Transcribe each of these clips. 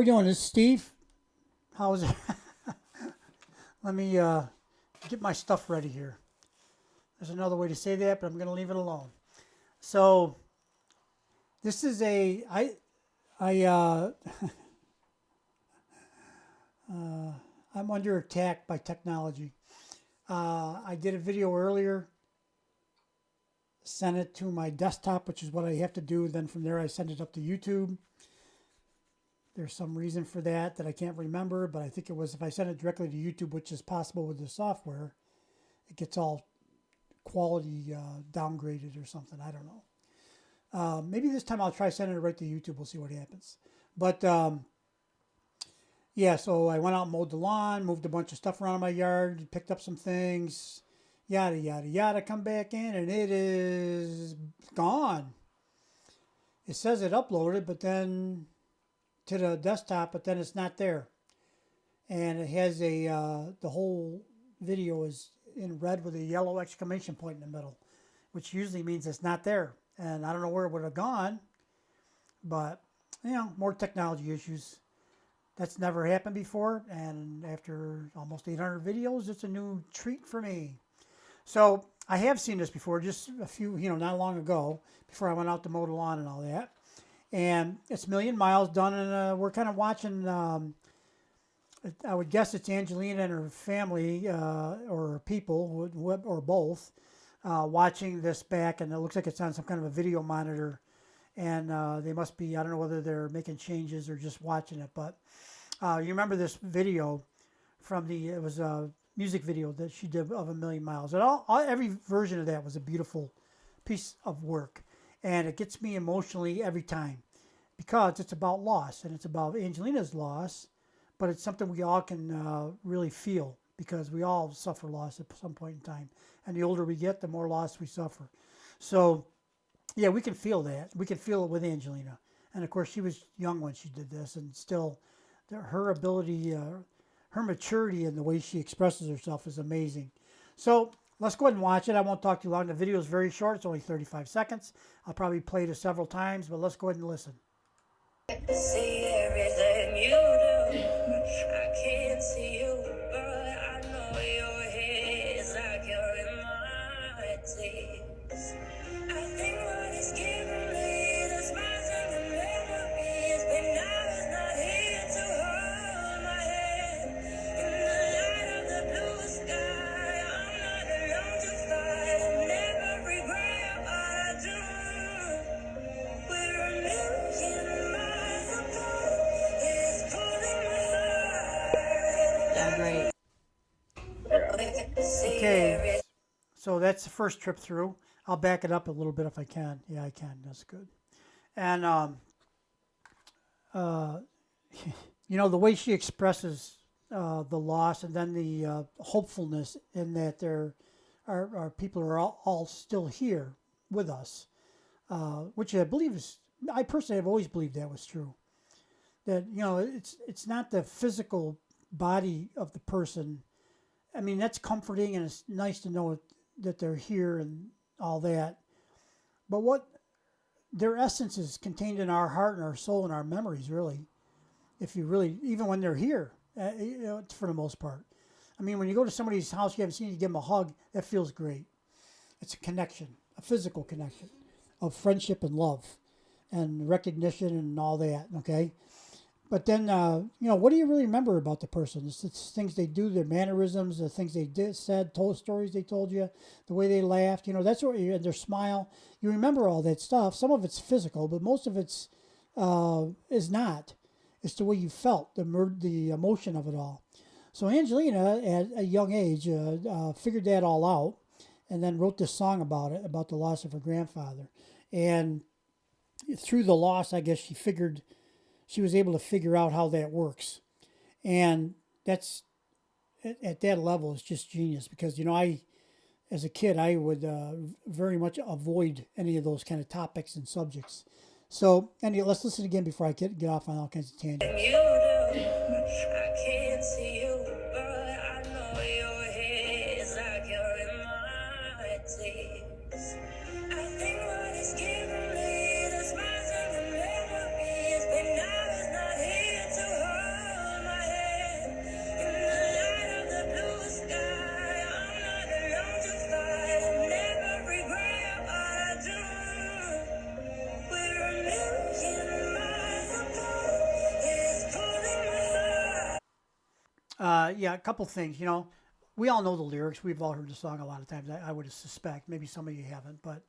doing? This is Steve. How's it? Let me get my stuff ready here. There's another way to say that, but I'm going to leave it alone. So this is I'm under attack by technology. I did a video earlier, sent it to my desktop, which is what I have to do. Then from there, I send it up to YouTube. There's some reason for that I can't remember, but I think it was if I send it directly to YouTube, which is possible with the software, it gets all quality downgraded or something. I don't know. Maybe this time I'll try sending it right to YouTube. We'll see what happens. But yeah, so I went out and mowed the lawn, moved a bunch of stuff around my yard, picked up some things, yada, yada, yada, come back in, and it is gone. It says it uploaded, but then to the desktop, but then it's not there. And it has the whole video is in red with a yellow exclamation point in the middle, which usually means it's not there. And I don't know where it would have gone, but, more technology issues. That's never happened before, and after almost 800 videos, it's a new treat for me. So I have seen this before, just a few, not long ago, before I went out to mow the lawn and all that. And it's a million miles done, and we're kind of watching, I would guess it's Angelina and her family, or people, or both, watching this back, and it looks like it's on some kind of a video monitor. And they must be, I don't know whether they're making changes or just watching it, but you remember this video from it was a music video that she did of A Million Miles. And every version of that was a beautiful piece of work. And it gets me emotionally every time because it's about loss, and it's about Angelina's loss, but it's something we all can really feel because we all suffer loss at some point in time. And the older we get, the more loss we suffer. So, yeah, we can feel that. We can feel it with Angelina. And, of course, she was young when she did this, and still her ability, her maturity and the way she expresses herself is amazing. So let's go ahead and watch it. I won't talk too long. The video is very short. It's only 35 seconds. I'll probably play it several times, but let's go ahead and listen. See everything you do. I can't see you, but I know your head's like you're in my teeth. I think what is giving me the smiles and the memories, but now it's not here to hold my hand. In the light of the blue sky, I'm not alone to fight. I never regret what I do. We're a million miles apart. It's pulling my heart. Yeah, great. Okay, so that's the first trip through. I'll back it up a little bit if I can. Yeah, I can. That's good. And, the way she expresses the loss, and then the hopefulness in that our people are all still here with us, which I believe I personally have always believed that was true. That, it's not the physical body of the person. I mean, that's comforting, and it's nice to know that they're here and all that. But what their essence is contained in our heart and our soul and our memories, really. If you really, even when they're here, for the most part. I mean, when you go to somebody's house you haven't seen, you give them a hug, that feels great. It's a connection, a physical connection of friendship and love and recognition and all that, okay? But then, what do you really remember about the person? It's things they do, their mannerisms, the things they did, said, told, stories they told you, the way they laughed. That's what their smile. You remember all that stuff. Some of it's physical, but most of it's is not. It's the way you felt, the emotion of it all. So Angelina, at a young age, figured that all out, and then wrote this song about it, about the loss of her grandfather. And through the loss, I guess she was able to figure out how that works. And that's, at that level, it's just genius. Because, as a kid, I would very much avoid any of those kind of topics and subjects. So, anyway, let's listen again before I get off on all kinds of tangents. You do. I can't see you, but I know your head's like you're in my teeth. I think what is giving me the smiles and the memories, but now it's not here to hold. yeah, a couple things. We all know the lyrics. We've all heard the song a lot of times. I would suspect. Maybe some of you haven't, but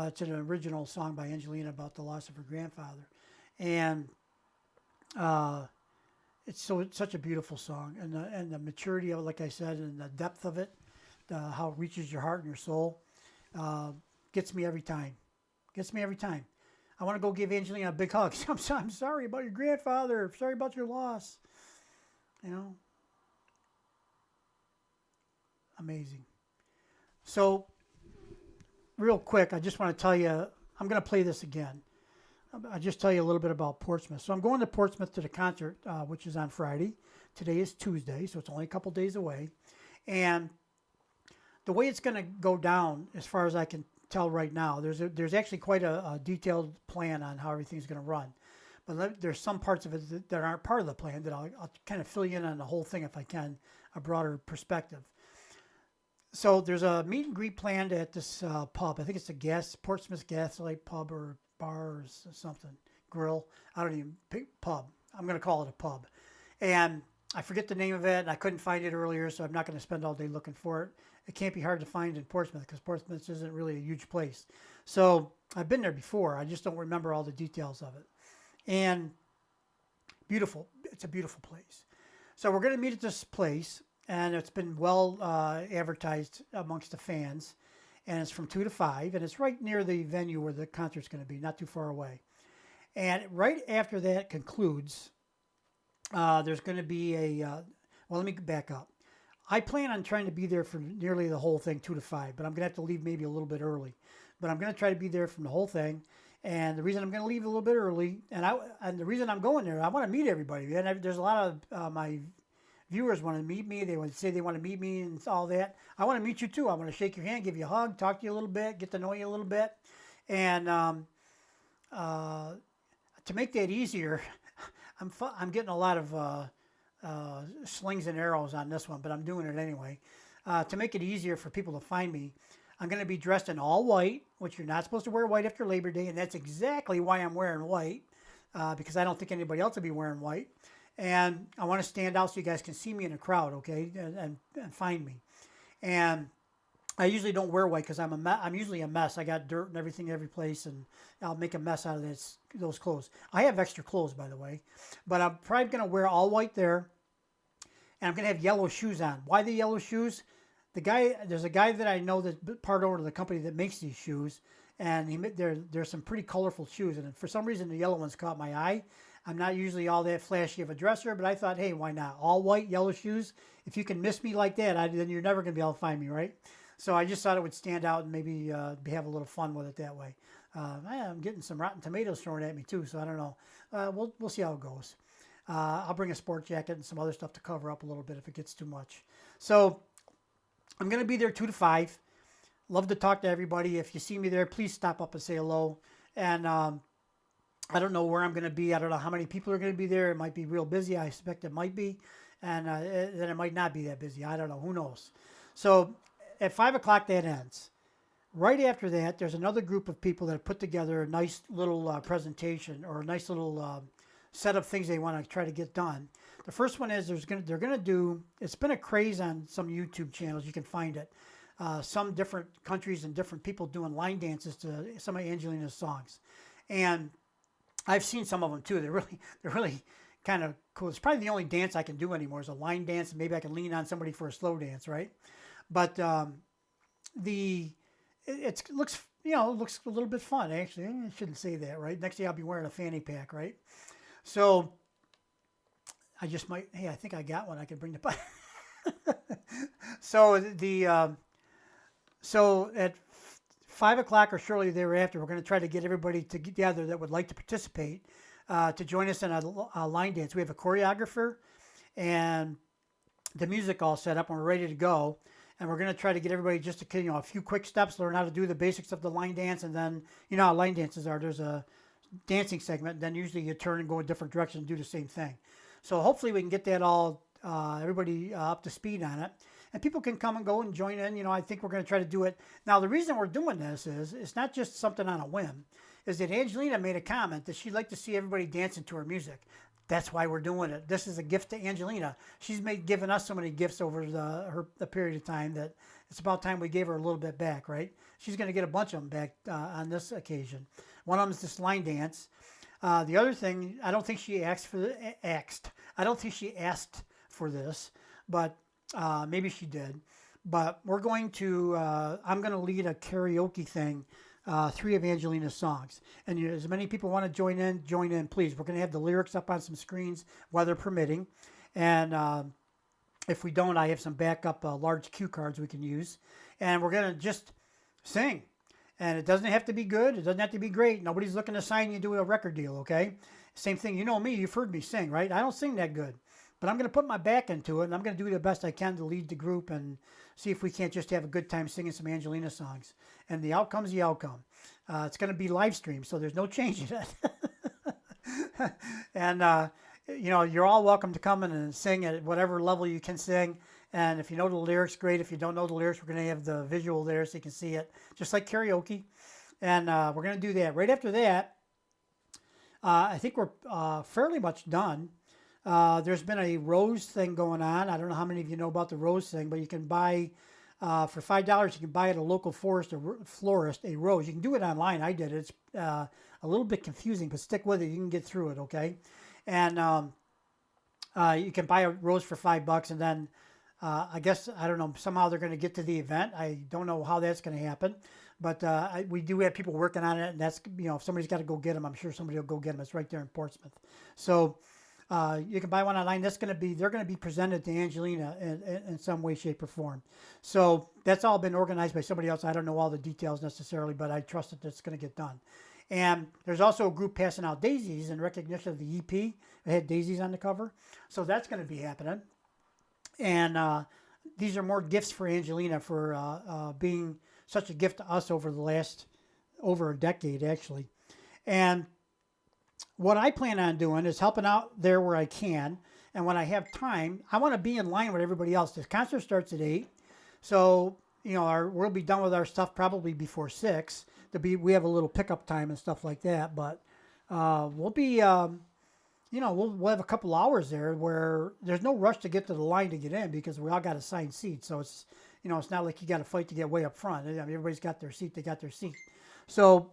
it's an original song by Angelina about the loss of her grandfather, and it's such a beautiful song, and the maturity of it, like I said, and the depth of it, how it reaches your heart and your soul, gets me every time. Gets me every time. I want to go give Angelina a big hug. I'm sorry about your grandfather. Sorry about your loss. Amazing. So, real quick, I just want to tell you, I'm going to play this again. I'll just tell you a little bit about Portsmouth. So I'm going to Portsmouth to the concert, which is on Friday. Today is Tuesday, so it's only a couple days away. And the way it's going to go down, as far as I can tell right now, there's actually quite a detailed plan on how everything's going to run. But there's some parts of it that aren't part of the plan that I'll kind of fill you in on the whole thing if I can, a broader perspective. So there's a meet and greet planned at this pub. I think it's a Portsmouth Gaslight pub or bar or something, grill. I don't even pub. I'm going to call it a pub. And I forget the name of it, and I couldn't find it earlier, so I'm not going to spend all day looking for it. It can't be hard to find in Portsmouth because Portsmouth isn't really a huge place. So I've been there before. I just don't remember all the details of it. And beautiful. It's a beautiful place. So we're going to meet at this place, and it's been well advertised amongst the fans. And it's from 2 to 5, and it's right near the venue where the concert's going to be, not too far away. And right after that concludes, there's going to be well, let me back up. I plan on trying to be there for nearly the whole thing, 2 to 5, but I'm going to have to leave maybe a little bit early. But I'm going to try to be there from the whole thing. And the reason I'm going to leave a little bit early, and the reason I'm going there, I want to meet everybody. And there's a lot of my viewers want to meet me. They would say they want to meet me and all that. I want to meet you too. I want to shake your hand, give you a hug, talk to you a little bit, get to know you a little bit. And to make that easier, I'm getting a lot of slings and arrows on this one, but I'm doing it anyway. To make it easier for people to find me, I'm going to be dressed in all white, which you're not supposed to wear white after Labor Day, and that's exactly why I'm wearing white, because I don't think anybody else will be wearing white. And I want to stand out so you guys can see me in a crowd, okay, and find me. And I usually don't wear white because I'm usually a mess. I got dirt and everything every place, and I'll make a mess out of those clothes. I have extra clothes, by the way, but I'm probably going to wear all white there, and I'm going to have yellow shoes on. Why the yellow shoes? There's a guy that I know that's part owner of the company that makes these shoes, and there's some pretty colorful shoes, and for some reason the yellow ones caught my eye. I'm not usually all that flashy of a dresser, but I thought, hey, why not? All white, yellow shoes. If you can miss me like that, then you're never going to be able to find me, right? So I just thought it would stand out and maybe have a little fun with it that way. I'm getting some rotten tomatoes thrown at me too, so I don't know. We'll see how it goes. I'll bring a sport jacket and some other stuff to cover up a little bit if it gets too much. So I'm going to be there 2 to 5. Love to talk to everybody. If you see me there, please stop up and say hello. And I don't know where I'm going to be. I don't know how many people are going to be there. It might be real busy. I expect it might be. And then it might not be that busy. I don't know. Who knows? So at 5 o'clock, that ends. Right after that, there's another group of people that have put together a nice little presentation or a nice little set of things they want to try to get done. The first one is they're going to do, it's been a craze on some YouTube channels. You can find it. Some different countries and different people doing line dances to some of Angelina's songs. And I've seen some of them too. They're really kind of cool. It's probably the only dance I can do anymore is a line dance, and maybe I can lean on somebody for a slow dance, right? But it looks a little bit fun actually. I shouldn't say that, right? Next day I'll be wearing a fanny pack, right? So I just might. Hey, I think I got one. I can bring the. So at 5 o'clock or shortly thereafter, we're going to try to get everybody together that would like to participate to join us in a line dance. We have a choreographer and the music all set up, and we're ready to go. And we're going to try to get everybody just to, a few quick steps, learn how to do the basics of the line dance. And then, how line dances are. There's a dancing segment, and then usually you turn and go a different direction and do the same thing. So hopefully we can get that all, everybody up to speed on it. And people can come and go and join in. I think we're going to try to do it. Now, the reason we're doing this is it's not just something on a whim. Is that Angelina made a comment that she'd like to see everybody dancing to her music. That's why we're doing it. This is a gift to Angelina. She's given us so many gifts over the period of time that it's about time we gave her a little bit back, right? She's going to get a bunch of them back on this occasion. One of them is this line dance. The other thing, I don't think she asked for I don't think she asked for this, but maybe she did. But we're going to, I'm going to lead a karaoke thing, 3 of Angelina's songs. And as many people want to join in, please. We're going to have the lyrics up on some screens, weather permitting. And if we don't, I have some backup large cue cards we can use. And we're going to just sing. And it doesn't have to be good. It doesn't have to be great. Nobody's looking to sign you to a record deal, okay? Same thing. You know me. You've heard me sing, right? I don't sing that good. But I'm going to put my back into it, and I'm going to do the best I can to lead the group and see if we can't just have a good time singing some Angelina songs. And the outcome's the outcome. It's going to be live streamed, so there's no changing it. And, you know, you're all welcome to come in and sing at whatever level you can sing. And if you know the lyrics, great. If you don't know the lyrics, we're going to have the visual there so you can see it, just like karaoke. And we're going to do that. Right after that, I think we're fairly much done. There's been a rose thing going on. I don't know how many of you know about the rose thing, but you can buy, for $5, you can buy at a local florist a rose. You can do it online. I did it. It's a little bit confusing, but stick with it. You can get through it, okay? And you can buy a rose for $5, and then I guess, I don't know, somehow they're going to get to the event. I don't know how that's going to happen. But we do have people working on it, and that's, you know, if somebody's got to go get them, I'm sure somebody will go get them. It's right there in Portsmouth. So you can buy one online. They're going to be presented to Angelina in some way, shape, or form. So that's all been organized by somebody else. I don't know all the details necessarily, but I trust that it's going to get done. And there's also a group passing out daisies in recognition of the EP. It had daisies on the cover. So that's going to be happening. And these are more gifts for Angelina for being such a gift to us over a decade, actually. And what I plan on doing is helping out there where I can. And when I have time, I want to be in line with everybody else. This concert starts at 8. So, you know, we'll be done with our stuff probably before 6. We have a little pickup time and stuff like that. But we'll be, you know, we'll have a couple hours there where there's no rush to get to the line to get in because we all got assigned seats. So it's, you know, it's not like you got to fight to get way up front. I mean, everybody's got their seat. They got their seat. So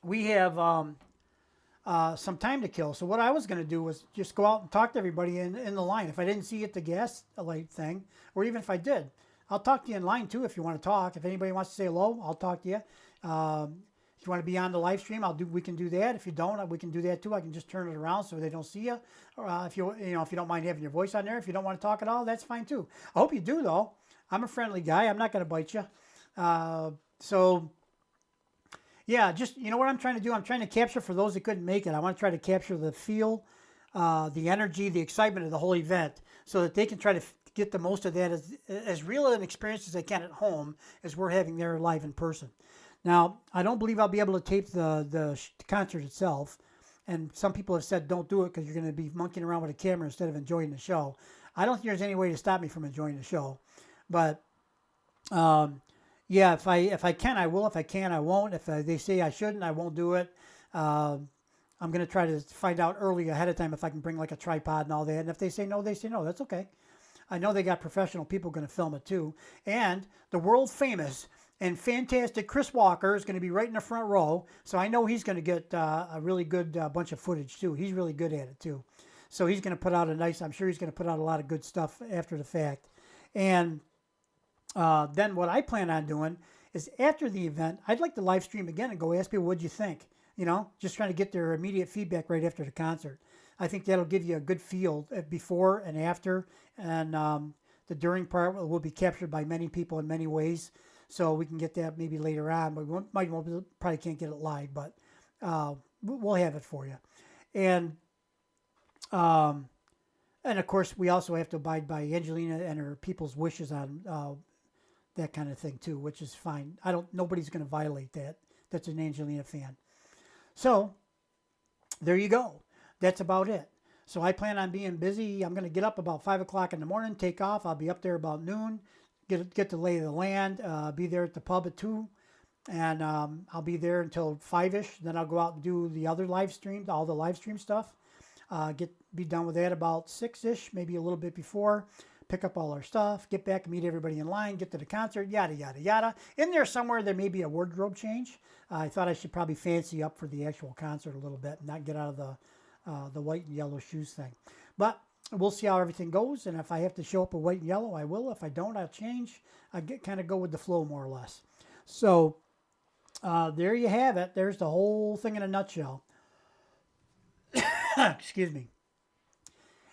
we have some time to kill. So what I was going to do was just go out and talk to everybody in the line. If I didn't see you at the gas light thing, or even if I did, I'll talk to you in line too if you want to talk. If anybody wants to say hello, I'll talk to you. If you want to be on the live stream, we can do that. If you don't, we can do that too. I can just turn it around so they don't see you. Or if you don't mind having your voice on there, if you don't want to talk at all, that's fine too. I hope you do though. I'm a friendly guy. I'm not going to bite you. So yeah, just, you know what I'm trying to do? I'm trying to capture, for those that couldn't make it, I want to try to capture the feel, the energy, the excitement of the whole event so that they can try to get the most of that as real an experience as they can at home as we're having there live in person. Now, I don't believe I'll be able to tape the concert itself, and some people have said don't do it because you're going to be monkeying around with a camera instead of enjoying the show. I don't think there's any way to stop me from enjoying the show, but yeah, if I can, I will. If I can, I won't. If they say I shouldn't, I won't do it. I'm going to try to find out early ahead of time if I can bring like a tripod and all that. And if they say no, they say no. That's okay. I know they got professional people going to film it too. And the world famous and fantastic Chris Walker is going to be right in the front row. So I know he's going to get a really good bunch of footage too. He's really good at it too. So he's going to put out I'm sure he's going to put out a lot of good stuff after the fact. And then what I plan on doing is after the event, I'd like to live stream again and go ask people, what'd you think? You know, just trying to get their immediate feedback right after the concert. I think that'll give you a good feel before and after. And the during part will be captured by many people in many ways. So we can get that maybe later on. But we probably can't get it live, but we'll have it for you. And of course, we also have to abide by Angelina and her people's wishes on that kind of thing too, which is fine. Nobody's going to violate that. That's an Angelina fan. So there you go. That's about it. So I plan on being busy. I'm going to get up about 5 o'clock in the morning, take off. I'll be up there about noon, get the lay of the land, be there at the pub at 2, and I'll be there until 5-ish. Then I'll go out and do the other live stream, all the live stream stuff. Be done with that about 6-ish, maybe a little bit before. Pick up all our stuff, get back and meet everybody in line, get to the concert, yada, yada, yada. In there somewhere, there may be a wardrobe change. I thought I should probably fancy up for the actual concert a little bit and not get out of the white and yellow shoes thing. But we'll see how everything goes. And if I have to show up in white and yellow, I will. If I don't, I'll change. I kind of go with the flow more or less. So there you have it. There's the whole thing in a nutshell. Excuse me.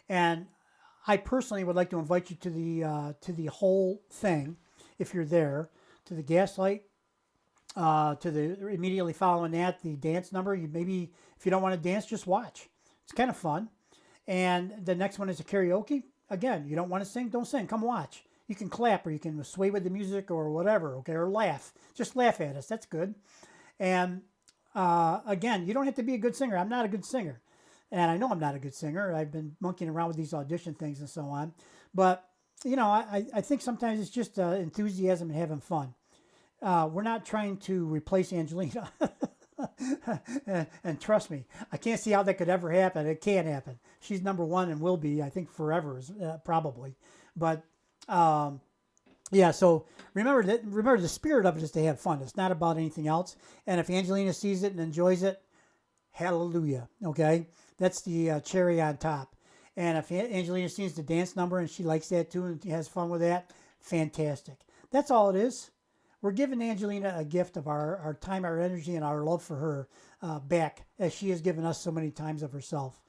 And I personally would like to invite you to the whole thing, if you're there, to the Gaslight, to the immediately following that, the dance number. You maybe, if you don't want to dance, just watch. It's kind of fun. And the next one is a karaoke. Again, you don't want to sing, don't sing. Come watch. You can clap or you can sway with the music or whatever, okay, or laugh. Just laugh at us. That's good. And again, you don't have to be a good singer. I'm not a good singer. And I know I'm not a good singer. I've been monkeying around with these audition things and so on. But, you know, I think sometimes it's just enthusiasm and having fun. We're not trying to replace Angelina. And trust me, I can't see how that could ever happen. It can't happen. She's number one and will be, I think, forever, probably. But, yeah, so remember the spirit of it is to have fun. It's not about anything else. And if Angelina sees it and enjoys it, hallelujah, okay? That's the cherry on top. And if Angelina sees the dance number and she likes that too and has fun with that, fantastic. That's all it is. We're giving Angelina a gift of our time, our energy, and our love for her back, as she has given us so many times of herself.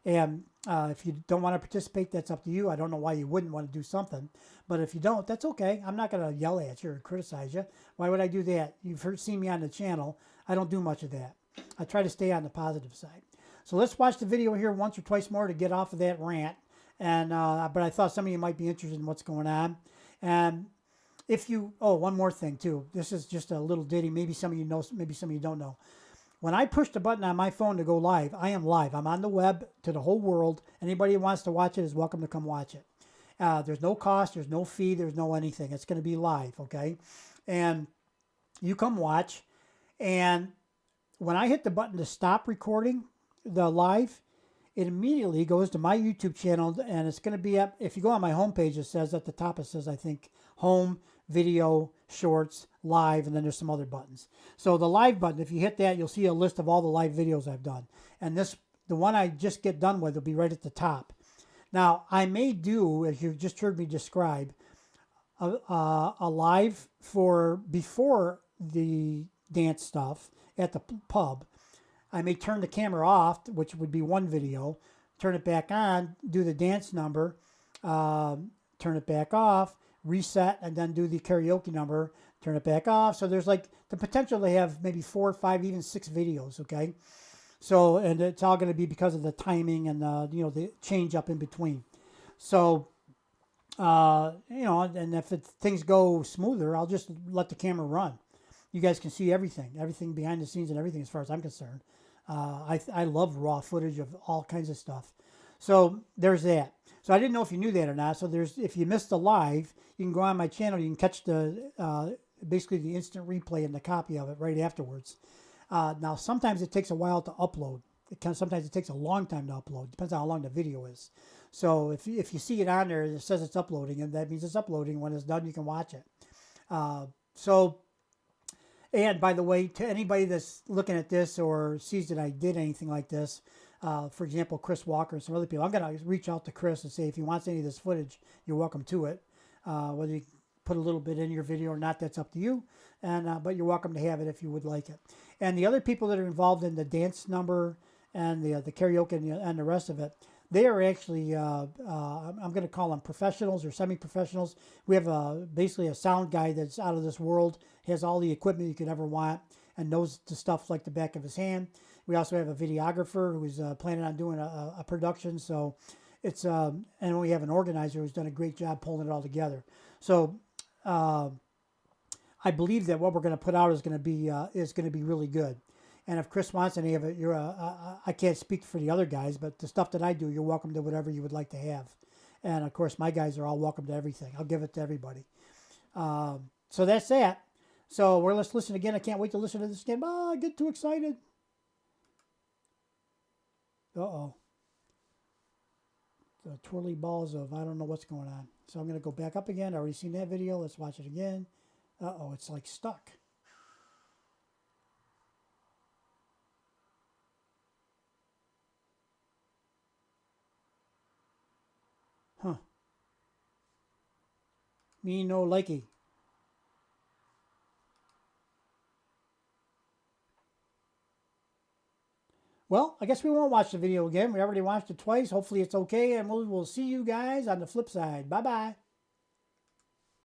And if you don't want to participate, that's up to you. I don't know why you wouldn't want to do something. But if you don't, that's okay. I'm not going to yell at you or criticize you. Why would I do that? You've seen me on the channel. I don't do much of that. I try to stay on the positive side. So let's watch the video here once or twice more to get off of that rant. And but I thought some of you might be interested in what's going on. And if you, one more thing too. This is just a little ditty. Maybe some of you know, maybe some of you don't know. When I push the button on my phone to go live, I am live. I'm on the web to the whole world. Anybody who wants to watch it is welcome to come watch it. There's no cost. There's no fee. There's no anything. It's going to be live, okay? And you come watch. And when I hit the button to stop recording the live, it immediately goes to my YouTube channel, and it's going to be up. If you go on my homepage, it says at the top, it says, I think, home, video, shorts, live, and then there's some other buttons. So the live button, if you hit that, you'll see a list of all the live videos I've done. And the one I just get done with will be right at the top. Now, I may do, as you've just heard me describe, a live for before the dance stuff at the pub. I may turn the camera off, which would be one video, turn it back on, do the dance number, turn it back off, reset, and then do the karaoke number, turn it back off. So there's like the potential to have maybe 4, 5, even 6 videos, okay? So, and it's all going to be because of the timing and, the change up in between. So, and if things go smoother, I'll just let the camera run. You guys can see everything behind the scenes and everything as far as I'm concerned. I love raw footage of all kinds of stuff. So there's that. So I didn't know if you knew that or not. So if you missed the live, you can go on my channel. You can catch basically the instant replay and the copy of it right afterwards. Now, sometimes it takes a while to upload. Sometimes it takes a long time to upload. Depends on how long the video is. So if you see it on there, it says it's uploading, and that means it's uploading. When it's done, you can watch it. And by the way, to anybody that's looking at this or sees that I did anything like this, for example, Chris Walker and some other people, I'm going to reach out to Chris and say if he wants any of this footage, you're welcome to it. Whether you put a little bit in your video or not, that's up to you. And but you're welcome to have it if you would like it. And the other people that are involved in the dance number and the karaoke and the rest of it, they are actually, I'm going to call them professionals or semi-professionals. We have basically a sound guy that's out of this world, has all the equipment you could ever want, and knows the stuff like the back of his hand. We also have a videographer who's planning on doing a production. So it's, and we have an organizer who's done a great job pulling it all together. So I believe that what we're going to put out is going to be really good. And if Chris wants any of it, I can't speak for the other guys, but the stuff that I do, you're welcome to whatever you would like to have. And of course, my guys are all welcome to everything. I'll give it to everybody. So that's that. So let's listen again. I can't wait to listen to this again. Oh, I get too excited. Uh-oh. The twirly balls of I don't know what's going on. So I'm going to go back up again. I already seen that video. Let's watch it again. Uh-oh, it's like stuck. Huh. Me no likey. Well, I guess we won't watch the video again. We already watched it twice. Hopefully it's okay, and we'll see you guys on the flip side. Bye-bye.